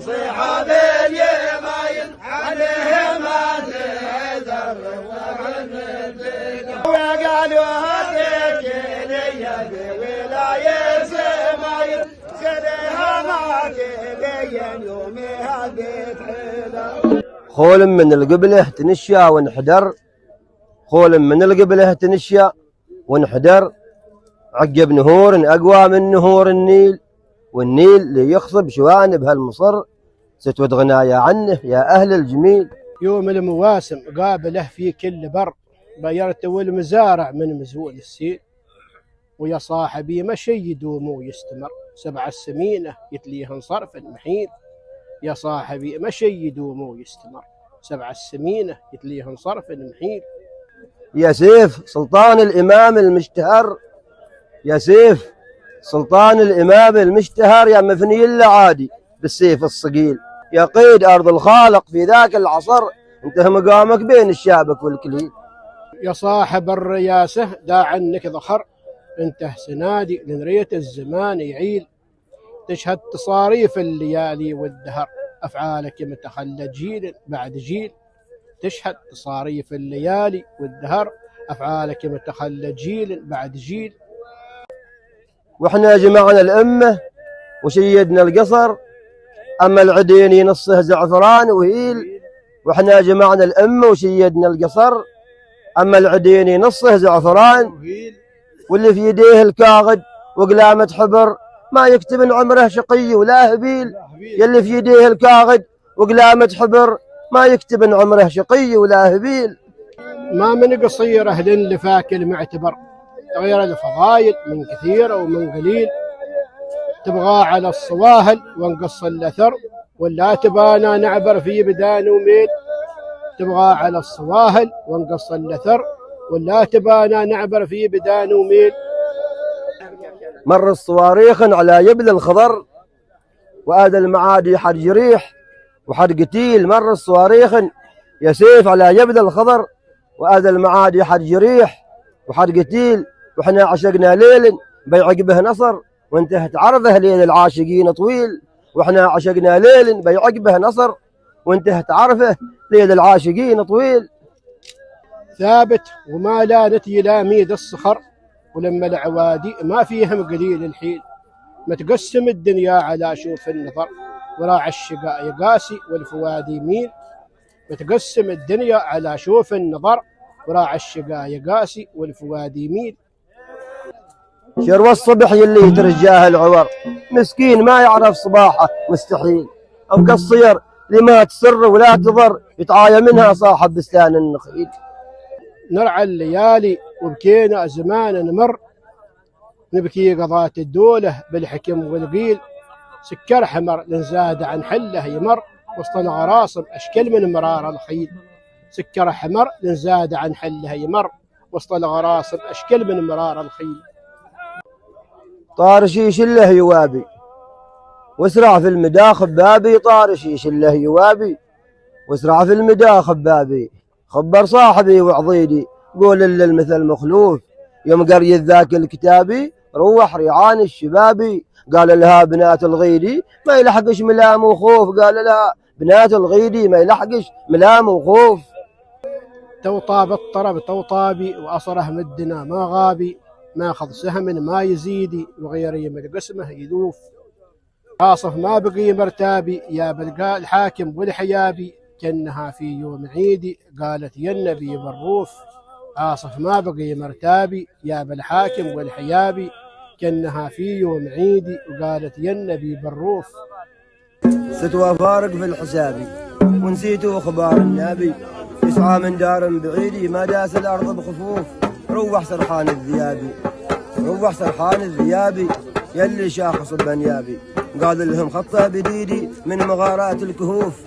صحاب اليماين عليه ما تهزر وقالوا هديك لي بولاية سماين سرها ما تبين يومها بتحلى خول من القبله تنشى وانحدر، خول من القبله تنشى وانحدر، عقب نهور أقوى من نهور النيل، والنيل اللي يخصب شوانب هالمصر، ستود غنايا عنه يا أهل الجميل. يوم المواسم قابله في كل بر، بيرت والمزارع من مزول السيل، ويا صاحبي مشي يدوم ويستمر، 7 السمينة يتليهن صرف المحيل، يا صاحبي مشي يدوم ويستمر، 7 السمينة يتليهن صرف المحيل. يا سيف سلطان الإمام المشتهر، يا سيف سلطان الإمام المشتهر، يا مفني العادي بالسيف الصقيل، يا قيد أرض الخالق في ذاك العصر، انتهى مقامك بين الشابك والكليل. يا صاحب الرياسة دا عنك ذخر، انته سنادي لنرية الزمان يعيل، تشهد تصاريف الليالي والدهر، أفعالك متخلى جيل بعد جيل، تشهد تصاريف الليالي والدهر، أفعالك متخلى جيل بعد جيل. واحنا جمعنا الأمة وشيدنا القصر، أما العديني نصه زعفران وهيل، واحنا جمعنا الأمة وشيدنا القصر، أما العديني نصه زعفران، واللي في يديه الكاغد وقلامة حبر، ما يكتب إن عمره شقي ولا هبيل، يلي في يديه الكاغد وقلامة حبر، ما يكتب إن عمره شقي ولا هبيل. ما من قصير أهل لفاك المعتبر، غير الفضايل من كثير ومن قليل، تبغى على الصواهل وانقص الأثر، ولا تبانا نعبر في بدان وميل، تبغى على الصواهل وانقص الأثر، ولا تبانا نعبر في بدان وميل. مر الصواريخ على يبل الخضر، وآذى المعادي حد جريح وحد قتيل، مر الصواريخ يا سيف على يبل الخضر، وآذى المعادي حد جريح وحد قتيل، وإحنا عشقنا ليل بيعقبه نصر، وانتهت عرضه ليل العاشقين طويل، وإحنا عشقنا ليل بيعقبه نصر، وانتهت عرفه ليل العاشقين طويل. ثابت وما لانت يلاميد الصخر، ولما العوادي ما فيهم قليل الحيل، متقسم الدنيا على شوف النظر، وراع الشقاء يقاسي والفؤاد يميل، متقسم الدنيا على شوف النظر، وراع الشقاء يقاسي والفؤاد يميل. شروى الصبح يلي ترجاه العور، مسكين ما يعرف صباحه مستحيل، أو كالصير لما تسر ولا تضر، يتعايا منها صاحب بستان النخيل. نرعى الليالي وبكينا زمان نمر، نبكي قضاة الدولة بالحكم والقيل، سكر حمر لنزاد عن حله يمر، وسط الغراصم أشكل من مرار الخيل، سكر حمر لنزاد عن حله يمر، وسط الغراصم أشكل من مرار الخيل. طار شيش له يوابي واسرع في المداخ بابي، طار شيش له يوابي واسرع في المداخ بابي، خبر صاحبي وعضيدي قول للمثل مخلوف، يوم قريت ذاك الكتابي روح ريعان الشبابي، قال لها بنات الغيدي ما يلحقش ملام وخوف، قال لها بنات الغيدي ما يلحقش ملام وخوف. توطاب الطرب توطابي وأصره مدنا ما غابي، ما خذ سهم ما يزيدي وغير يمد قسمه يذوف، عاصف ما بقي مرتابي يا بلقى الحاكم والحيابي، كأنها في يوم عيدي قالت يا النبي بالروف، عاصف ما بقي مرتابي يا بالحاكم والحيابي، كأنها في يوم عيدي وقالت يا النبي بالروف. ستوى فارق في الحسابي ونسيتوا اخبار النبي، يسعى من دار بعيدي ما داس الارض بخفوف، روح سرحان الذيابي روح سرحان الذيابي، يلي شاخص بنيابي قال لهم خطه بديدي من مغارات الكهوف،